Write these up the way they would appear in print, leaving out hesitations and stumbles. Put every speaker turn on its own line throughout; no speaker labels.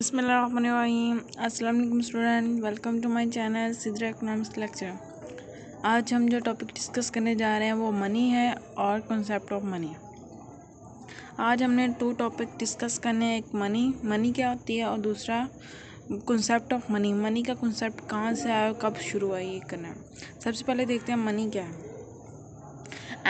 बिस्मिल्लाहिर्रहमानिर्रहीम। अस्सलाम वालेकुम student, welcome to my channel Sidra economics lecture. आज हम जो टॉपिक डिस्कस करने जा रहे हैं वो मनी है और कॉन्सेप्ट ऑफ मनी। आज हमने 2 टॉपिक डिस्कस करने हैं, एक मनी क्या होती है और दूसरा कॉन्सेप्ट ऑफ मनी। मनी का कॉन्सेप्ट कहाँ से आया और कब शुरू हुआ ये करना है। सबसे पहले देखते हैं मनी क्या है।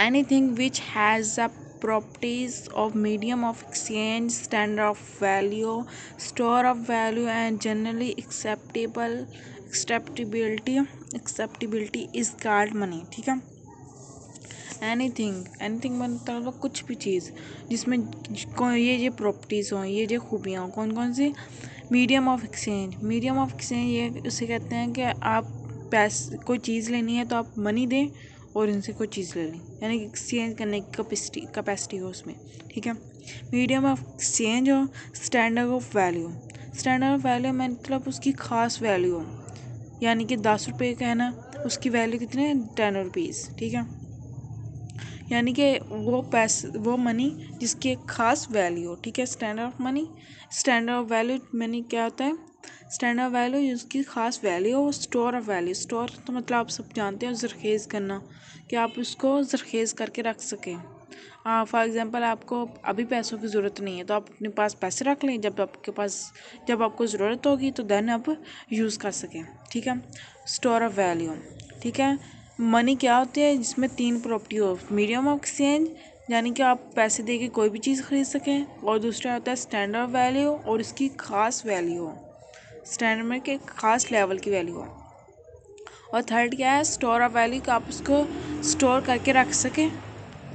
Anything which has the properties of medium of exchange, standard of value, store of value and generally acceptability is called money। ठीक है। एनीथिंग मतलब कुछ भी चीज़ जिसमें ये प्रॉपर्टीज़ हों, ये खूबियाँ हों। कौन कौन सी? मीडियम ऑफ एक्सचेंज ये उसे कहते हैं कि आप पैसे कोई चीज़ लेनी है तो आप मनी दें और इनसे कोई चीज़ ले लें, यानी कि एक्सचेंज करने की कैपेसिटी हो उसमें। ठीक है। मीडियम ऑफ एक्सचेंज हो। स्टैंडर्ड ऑफ वैल्यू मतलब उसकी ख़ास वैल्यू हो, यानी कि 10 रुपये का है ना, उसकी वैल्यू कितने है? 10 रुपीज़। ठीक है। यानी कि वो मनी जिसकी एक ख़ास वैल्यू हो। ठीक है। स्टैंडर्ड ऑफ वैल्यू मनी क्या होता है? स्टैंडर्ड ऑफ वैल्यू जिसकी ख़ास वैल्यू हो। स्टोर तो मतलब आप सब जानते हैं ज़रखेज़ करना, कि आप उसको ज़रखेज़ करके रख सकें। फॉर एग्ज़ाम्पल आपको अभी पैसों की ज़रूरत नहीं है तो आप अपने पास पैसे रख लें, जब आपको ज़रूरत होगी तो देन आप यूज़ कर सकें। ठीक है। Store of value. ठीक है। मनी क्या होती है? जिसमें 3 प्रॉपर्टी हो। मीडियम ऑफ एक्सचेंज यानी कि आप पैसे दे के कोई भी चीज़ खरीद सकें, और दूसरा होता है स्टैंडर्ड वैल्यू और इसकी ख़ास वैल्यू हो, स्टैंडर्ड में के ख़ास लेवल की वैल्यू हो। और थर्ड क्या है? स्टोर ऑफ वैल्यू कि आप उसको स्टोर करके रख सकें,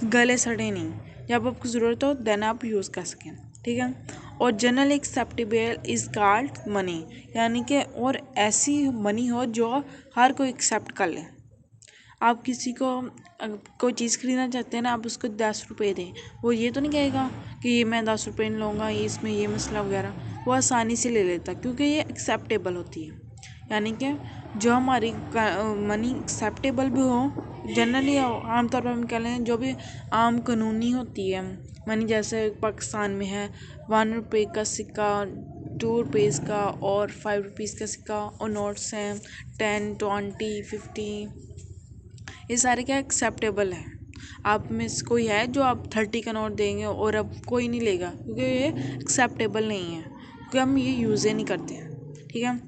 गले सड़े नहीं, जब आपको ज़रूरत हो देन आप यूज़ कर सकें। ठीक है। और generally acceptable is called money, यानी कि और ऐसी मनी हो जो हर कोई एक्सेप्ट कर ले। आप किसी को कोई चीज़ खरीदना चाहते हैं ना, आप उसको 10 रुपये दें, वो ये तो नहीं कहेगा कि ये मैं 10 रुपये नहीं लूँगा, ये इसमें ये मसला वगैरह, वो आसानी से ले लेता क्योंकि ये एक्सेप्टेबल होती है। यानी कि जो हमारी मनी एक्सेप्टेबल भी हो, जनरली आमतौर पर हम कह लें जो भी आम कानूनी होती है मनी, जैसे पाकिस्तान में है 1 रुपये का सिक्का, 2 रुपीज़ का और 5 रुपीज़ का सिक्का, और नोट्स हैं 10, 20, 50, ये सारे क्या एक्सेप्टेबल हैं। आप में से कोई है जो आप 30 का नोट देंगे और अब कोई नहीं लेगा, क्योंकि ये एक्सेप्टेबल नहीं है, क्योंकि हम ये यूज़ ही नहीं करते हैं। ठीक है।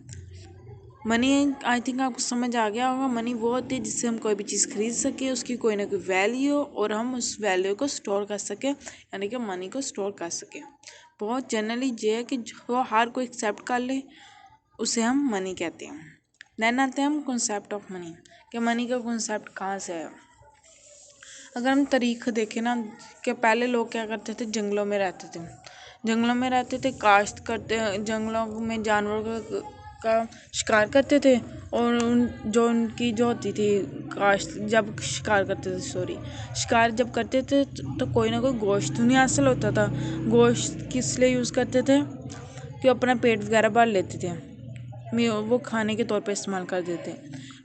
मनी आई थिंक आपको समझ आ गया होगा। मनी वो होती है जिससे हम कोई भी चीज़ खरीद सके, उसकी कोई ना कोई वैल्यू हो और हम उस वैल्यू को स्टोर कर सकें, यानी कि मनी को स्टोर कर सकें। बहुत जनरली ये है कि जो हर कोई एक्सेप्ट कर ले उसे हम मनी कहते हैं। देन आते हैं हम कॉन्सेप्ट ऑफ मनी, कि मनी का कॉन्सेप्ट कहाँ से है। अगर हम तारीख देखें ना, कि पहले लोग क्या करते थे, जंगलों में रहते थे, काश्त करते, जंगलों में जानवरों का शिकार करते थे, और उनकी जो होती थी काश्त, जब शिकार करते थे शिकार जब करते थे तो कोई ना कोई गोश्त उन्हें हासिल होता था। गोश्त किस लिए यूज़ करते थे? कि अपना पेट वगैरह भर लेते थे, वो खाने के तौर पे इस्तेमाल कर देते।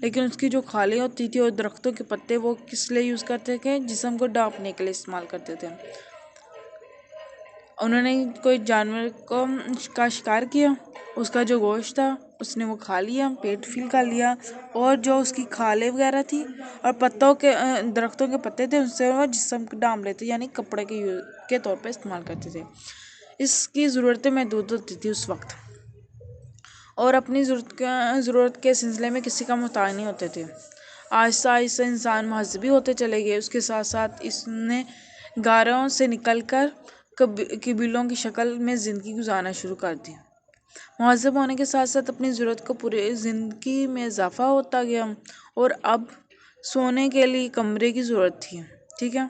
लेकिन उसकी जो खालें होती थी और दरख्तों के पत्ते, वो किस लिए यूज़ करते थे? जिस्म को ढांपने के लिए इस्तेमाल करते थे। उन्होंने कोई जानवर का शिकार किया, उसका जो गोश्त था उसने वो खा लिया, पेट फिल कर लिया, और जो उसकी खालें वगैरह थी और दरख्तों के पत्ते थे, उससे वो जिस्म को ढांप लेते, यानी कपड़े के तौर पे इस्तेमाल करते थे। इसकी ज़रूरतें महदूद होती थी उस वक्त, और अपनी ज़रूरत के सिलसिले में किसी का मोहताज नहीं होते थे। आहिस्ता आहिस्ता इंसान महज़बी होते चले गए, उसके साथ साथ इसने गारों से निकल कर कबीलों की शक्ल में ज़िंदगी गुजारना शुरू कर दी। महज़ब होने के साथ साथ अपनी ज़रूरत को पूरे ज़िंदगी में इजाफा होता गया, और अब सोने के लिए कमरे की ज़रूरत थी। ठीक है।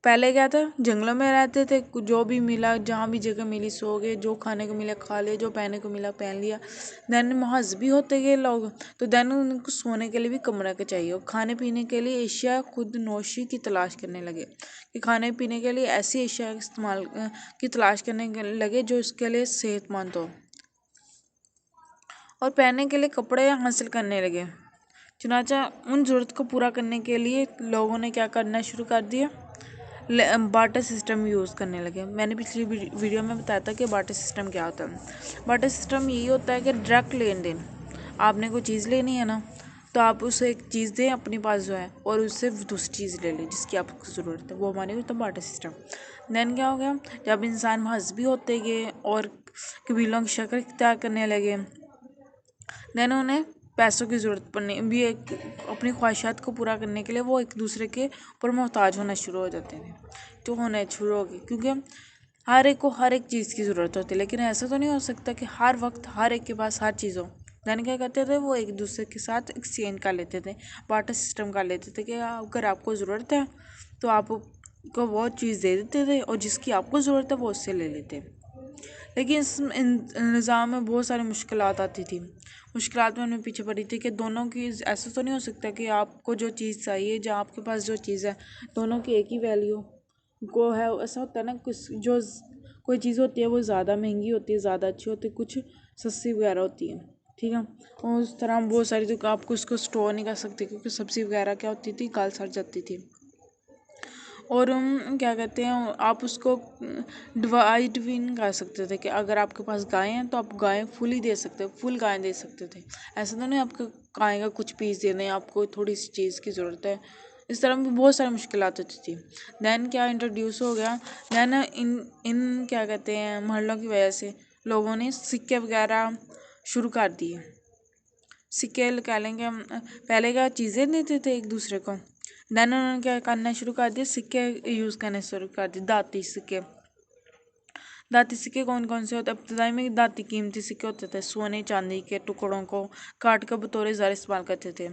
पहले क्या था, जंगलों में रहते थे, जो भी मिला, जहाँ भी जगह मिली सो गए, जो खाने को मिला खा लिया, जो पहनने को मिला पहन लिया। देन महज़बी होते गए लोग, तो देन उनको सोने के लिए भी कमरा के चाहिए, और खाने पीने के लिए एशिया खुद नोशी की तलाश करने लगे, कि खाने पीने के लिए ऐसी एशिया इस्तेमाल की तलाश करने लगे जो इसके लिए सेहतमंद हो, और पहनने के लिए कपड़े हासिल करने लगे। चुनाचा उन ज़रूरत को पूरा करने के लिए लोगों ने क्या करना शुरू कर दिया, बार्टर सिस्टम यूज़ करने लगे। मैंने पिछली वीडियो में बताया था कि बार्टर सिस्टम क्या होता है। बार्टर सिस्टम यही होता है कि डायरेक्ट लेन देन। आपने कोई चीज़ लेनी है ना, तो आप उसे एक चीज़ दें अपने पास जो है, और उससे दूसरी चीज़ ले लें जिसकी आपको ज़रूरत है, वो हमारे होता है बार्टर सिस्टम। देन क्या हो गया, जब इंसान महज़बी होते गए और कबीलों की शक्ल इख्तियार करने लगे, देन उन्हें पैसों की ज़रूरत पड़ने भी, एक अपनी ख्वाहिशात को पूरा करने के लिए वो एक दूसरे के ऊपर मोहताज होना शुरू हो जाते थे। तो होने शुरू हो गए, क्योंकि हर एक को हर एक चीज़ की ज़रूरत होती है, लेकिन ऐसा तो नहीं हो सकता कि हर वक्त हर एक के पास हर चीज़ हो। देन क्या करते थे, वो एक दूसरे के साथ एक्सचेंज कर लेते थे, बार्टर सिस्टम कर लेते थे कि अगर आपको ज़रूरत है तो आपको वो चीज़ दे देते थे, और जिसकी आपको ज़रूरत है वो उससे ले लेते। लेकिन इस निज़ाम में बहुत सारी मुश्किलात आती थी। मुश्किलात में हमें पीछे पड़ी थी कि दोनों की ऐसा तो नहीं हो सकता कि आपको जो चीज़ चाहिए, जो आपके पास जो चीज़ है, दोनों की एक ही वैल्यू को है। ऐसा होता है ना, कुछ जो कोई चीज़ होती है वो ज़्यादा महंगी होती है, ज़्यादा अच्छी होती है, कुछ सस्ती वगैरह होती है, ठीक है। और उस तरह बहुत सारी, तो आपको उसको स्टोर नहीं कर सकते, क्योंकि सब्ज़ी वगैरह क्या होती थी, गल सड़ जाती थी। और क्या कहते हैं, आप उसको डिवाइड भी नहीं कर सकते थे कि अगर आपके पास गाय हैं तो आप गाय फुल ही दे सकते, फुल गाय दे सकते थे। ऐसा तो नहीं आपको गाय का कुछ पीस देने, आपको थोड़ी सी चीज़ की ज़रूरत है। इस तरह भी बहुत सारी मुश्किलात होती थी। दैन क्या इंट्रोड्यूस हो गया, दैन इन क्या कहते हैं महलों की वजह से लोगों ने सिक्के वगैरह शुरू कर दिए। सिक्के कह लेंगे, पहले क्या चीज़ें देते थे एक दूसरे को, देन उन्होंने क्या करना शुरू कर दिया, सिक्के यूज़ करने शुरू कर दिए, दाती सिक्के। दाती सिक्के कौन कौन से होते हैं, इब्तदाई में दाती कीमती सिक्के होते थे, सोने चांदी के टुकड़ों को काट कर बतौर ज़र इस्तेमाल करते थे।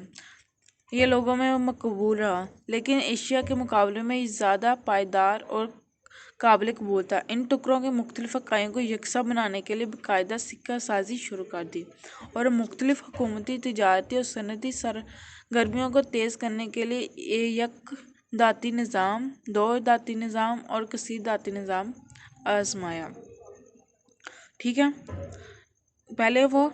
ये लोगों में मकबूल रहा, लेकिन एशिया के मुकाबले में ये ज़्यादा पायदार और काबिल कबूल था। इन टुकड़ों के मुख्तलिफ इकाइयों को यकसा बनाने के लिए बाकायदा सिक्का साजी शुरू कर दी, और मुख्तलिफ हुकूमती, तिजारती और सनती सरगर्मियों को तेज़ करने के लिए एक दाती निज़ाम, दो दाती निज़ाम और कसीर दाती निज़ाम आजमाया। ठीक है, पहले वो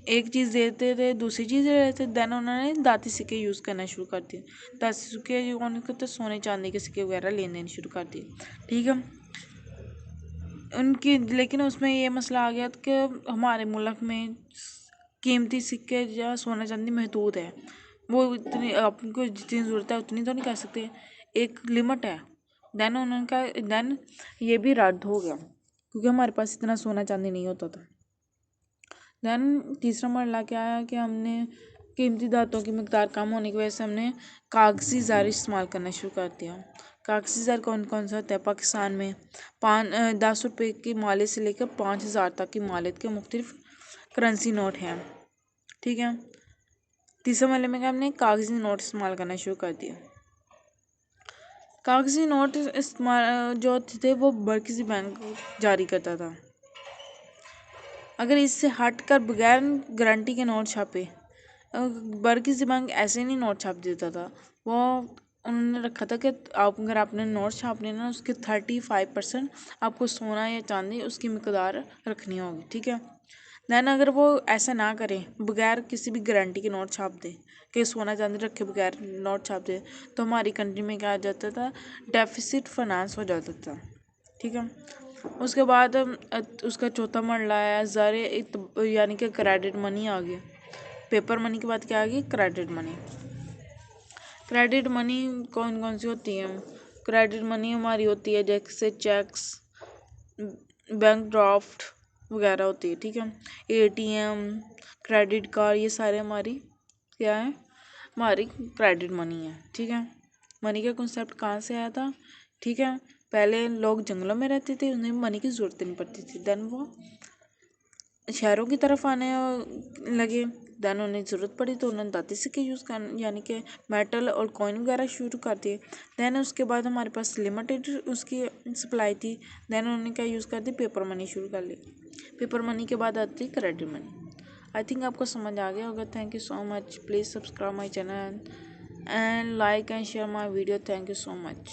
एक चीज़ देते थे, दूसरी चीज़ ले लेते, देन उन्होंने दाती सिक्के यूज़ करना शुरू कर दिए। दाती सिक्के उन्होंने तो सोने चांदी के सिक्के वगैरह लेन देन शुरू कर दिए, ठीक है। उनकी, लेकिन उसमें ये मसला आ गया कि हमारे मुल्क में कीमती सिक्के या सोना चांदी महदूद है, वो इतनी आपको जितनी ज़रूरत है उतनी तो नहीं कर सकते, एक लिमिट है। देन उन्होंने कहा, देन ये भी रद्द हो गया, क्योंकि हमारे पास इतना सोना चांदी नहीं होता था। देन तीसरा मरला क्या है कि हमने कीमती धातुओं की मिकदार कम होने की वजह से हमने कागज़ी ज़र इस्तेमाल करना शुरू कर दिया। कागज़ी ज़र कौन कौन सा होता है, पाकिस्तान में 10 रुपये की माले से लेकर 5000 तक की मालियत के मुख्तलिफ करेंसी नोट हैं, ठीक है। तीसरे मरले में क्या, हमने कागज़ी नोट इस्तेमाल करना शुरू कर दिया। कागज़ी नोट इस्तेमाल जो थे वो मरकज़ी बैंक जारी करता था। अगर इससे हट कर बगैर गारंटी के नोट छापे, मरकज़ी बैंक ऐसे नहीं नोट छाप देता था, वो उन्होंने रखा था कि आप अगर आपने नोट छापने ना, उसके 35% आपको सोना या चांदी उसकी मिकदार रखनी होगी, ठीक है। दैन अगर वो ऐसा ना करें, बगैर किसी भी गारंटी के नोट छाप दे, कि सोना चांदी रखे बगैर नोट छाप दे, तो हमारी कंट्री में क्या आ जाता था, डेफिसिट फाइनेंस हो जाता था, ठीक है। उसके बाद उसका चौथा मरला है ज़र, यानी कि क्रेडिट मनी आ गया। पेपर मनी के बाद क्या आ गई, क्रेडिट मनी। क्रेडिट मनी कौन कौन सी होती है, क्रेडिट मनी हमारी होती है जैसे चेक्स, बैंक ड्राफ्ट वगैरह होती है, ठीक है। ATM, क्रेडिट कार्ड, ये सारे हमारी क्या है, हमारी क्रेडिट मनी है, ठीक है। मनी का कॉन्सेप्ट कहाँ से आया था, ठीक है। पहले लोग जंगलों में रहते थे, उन्हें मनी की ज़रूरत नहीं पड़ती थी, देन वो शहरों की तरफ आने लगे, देन उन्हें ज़रूरत पड़ी तो उन्होंने दाती सिक्के यूज़ कर, यानी कि मेटल और कॉइन वगैरह शुरू कर दिए। देन उसके बाद हमारे पास लिमिटेड उसकी सप्लाई थी, देन उन्होंने क्या यूज़ कर दी, पेपर मनी शुरू कर ली। पेपर मनी के बाद आती है क्रेडिट मनी। आई थिंक आपको समझ आ गया होगा। Thank you so much, please subscribe my channel and like and share my video. Thank you so much.